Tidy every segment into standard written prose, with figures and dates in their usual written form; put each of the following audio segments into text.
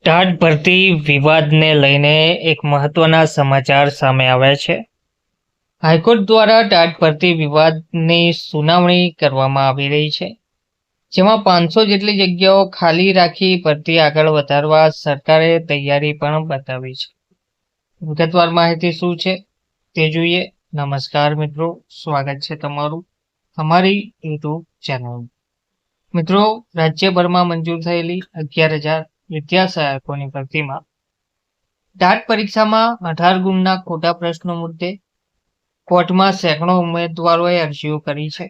TAT ભરતી વિવાદને લઈને એક મહત્વના સમાચાર સામે આવ્યા છે. હાઈકોર્ટ દ્વારા ટાટ ભરતી વિવાદની સુનાવણી કરવામાં આવી રહી છે, જેમાં 500 જેટલી જગ્યાઓ ખાલી રાખી ભરતી આગળ વધારવા સરકારે તૈયારી પણ બતાવી છે. વિગતવાર માહિતી શું છે તે જોઈએ. નમસ્કાર મિત્રો, સ્વાગત છે તમારું અમારી યુટ્યુબ ચેનલ. મિત્રો, રાજ્યભરમાં મંજૂર થયેલી 11,000 વિદ્યા સહાયકોની ભરતીમાં ટાટ પરીક્ષામાં 18 ગુણના ખોટા પ્રશ્નો મુદ્દે કોર્ટમાં સેંકડો ઉમેદવારોએ અરજીઓ કરી છે,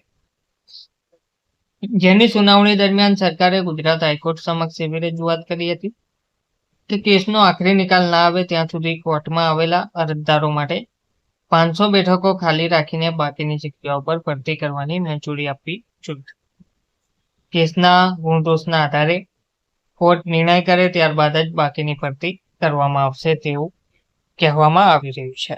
જેની સુનાવણી દરમિયાન સરકારે ગુજરાત હાઈકોર્ટ સમક્ષ એવી રજૂઆત કરી હતી કે કેસનો આખરી નિકાલ ના આવે ત્યાં સુધી કોર્ટમાં આવેલા અરજદારો માટે 500 બેઠકો ખાલી રાખીને બાકીની જગ્યાઓ પર ભરતી કરવાની મંજૂરી આપવી જોઈએ. કેસના ગુણદોષના આધારે કોર્ટ નિર્ણય કરે ત્યારબાદ જ બાકીની ભરતી કરવામાં આવશે તેવું કહેવામાં આવી રહ્યું છે.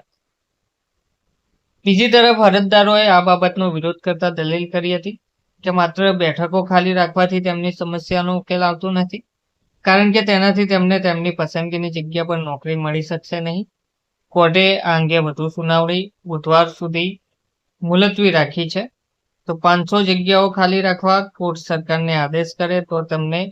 બીજી તરફ અરજદારોએ આ બાબતનો વિરોધ કરતા દલીલ કરી હતી કે માત્ર બેઠકો ખાલી રાખવાથી તેમની સમસ્યાનો ઉકેલ આવતો નથી, કારણ કે તેનાથી તેમને તેમની પસંદગીની જગ્યા પર નોકરી મળી શકશે નહીં. કોર્ટે આ અંગે વધુ સુનાવણી બુધવાર સુધી મુલતવી રાખી છે. તો 500 જગ્યાઓ ખાલી રાખવા કોર્ટ સરકારને આદેશ કરે તો તમને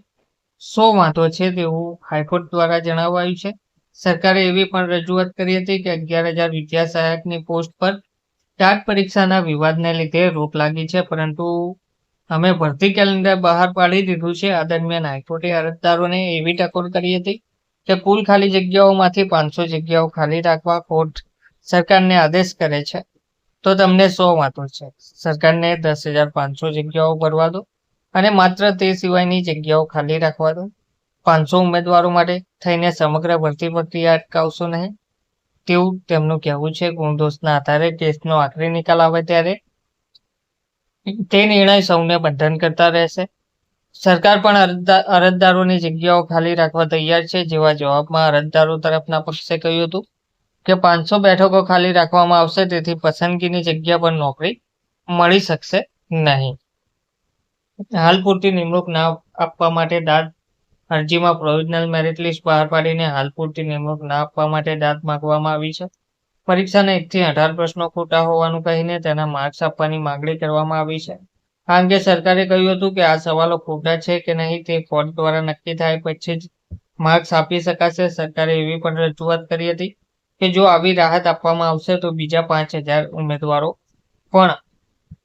100 વાંધો છે તેવું હાઈકોર્ટ દ્વારા જણાવાયું છે. સરકારે એવી પણ રજૂઆત કરી હતી કે 11,000 વિદ્યા સહાયકની પોસ્ટ પર ટાટ પરીક્ષાના વિવાદને લીધે રોક લાગી છે, પરંતુ અમે ભરતી કેલેન્ડર બહાર પાડી દીધું છે. આ દરમિયાન હાઈકોર્ટે અરજદારોને એવી ટકોર કરી હતી કે કુલ ખાલી જગ્યાઓમાંથી 500 જગ્યાઓ ખાલી રાખવા કોર્ટ સરકારને આદેશ કરે છે તો તમને 100 વાંધો છે. સરકારને 10,500 જગ્યાઓ ભરવા દો અને માત્ર તે સિવાયની જગ્યાઓ ખાલી રાખવા દો. 500 ઉમેદવારો માટે થઈને સમગ્ર ભરતી પ્રક્રિયા અટકાવશો નહીં તેવું તેમનું કહેવું છે. ગુણદોષના આધારે કેસનો આખરી નિકાલ આવે ત્યારે તે નિર્ણય સૌને બંધન કરતા રહેશે. સરકાર પણ અરજદારોની જગ્યાઓ ખાલી રાખવા તૈયાર છે. જેવા જવાબમાં અરજદારો તરફના પક્ષે કહ્યું હતું કે 500 બેઠકો ખાલી રાખવામાં આવશે, તેથી પસંદગીની જગ્યા પર નોકરી મળી શકશે નહીં. હાલ પૂરતી નિમણૂક ના આપવા માટે દાદ અરજીમાં પ્રોવિઝનલ મેરિટ લિસ્ટ બહાર પાડીને હાલ પૂરતી નિમણૂક ના આપવા માટે દાદ માંગવામાં આવી છે. પરીક્ષાના 1 થી 18 પ્રશ્નો ખોટા હોવાનું કહીને તેના માર્ક્સ આપવાની માંગણી કરવામાં આવી છે. આ અંગે સરકારે કહ્યું હતું કે આ સવાલો ખોટા છે કે નહીં તે કોર્ટ દ્વારા નક્કી થાય પછી જ માર્ક્સ આપી શકાશે. સરકારે એવી પણ રજૂઆત કરી હતી કે જો આવી રાહત આપવામાં આવશે તો બીજા 5,000 ઉમેદવારો પણ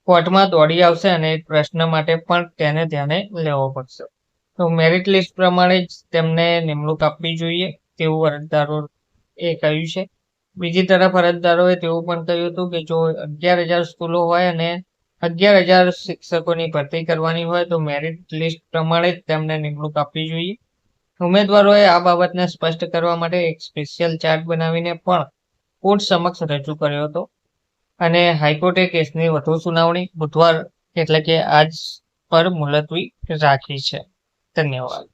કોર્ટમાં દોડી આવશે અને પ્રશ્ન માટે પણ તેને ધ્યાને લેવો પડશે. તો મેરિટ લિસ્ટ પ્રમાણે જ તેમને નિમણૂક આપવી જોઈએ તેવું અરજદારોએ કહ્યું છે. બીજી તરફ અરજદારોએ તેવું પણ કહ્યું હતું કે જો 11,000 સ્કૂલો હોય અને 11,000 શિક્ષકોની ભરતી કરવાની હોય તો મેરિટ લિસ્ટ પ્રમાણે જ તેમને નિમણૂક આપવી જોઈએ. ઉમેદવારોએ આ બાબતને સ્પષ્ટ કરવા માટે એક સ્પેશિયલ ચાર્ટ બનાવીને પણ કોર્ટ સમક્ષ રજૂ કર્યો હતો અને હાઈકોર્ટે કેસની વધુ સુનાવણી બુધવાર એટલે કે આજ પર મુલતવી રાખી છે. ધન્યવાદ.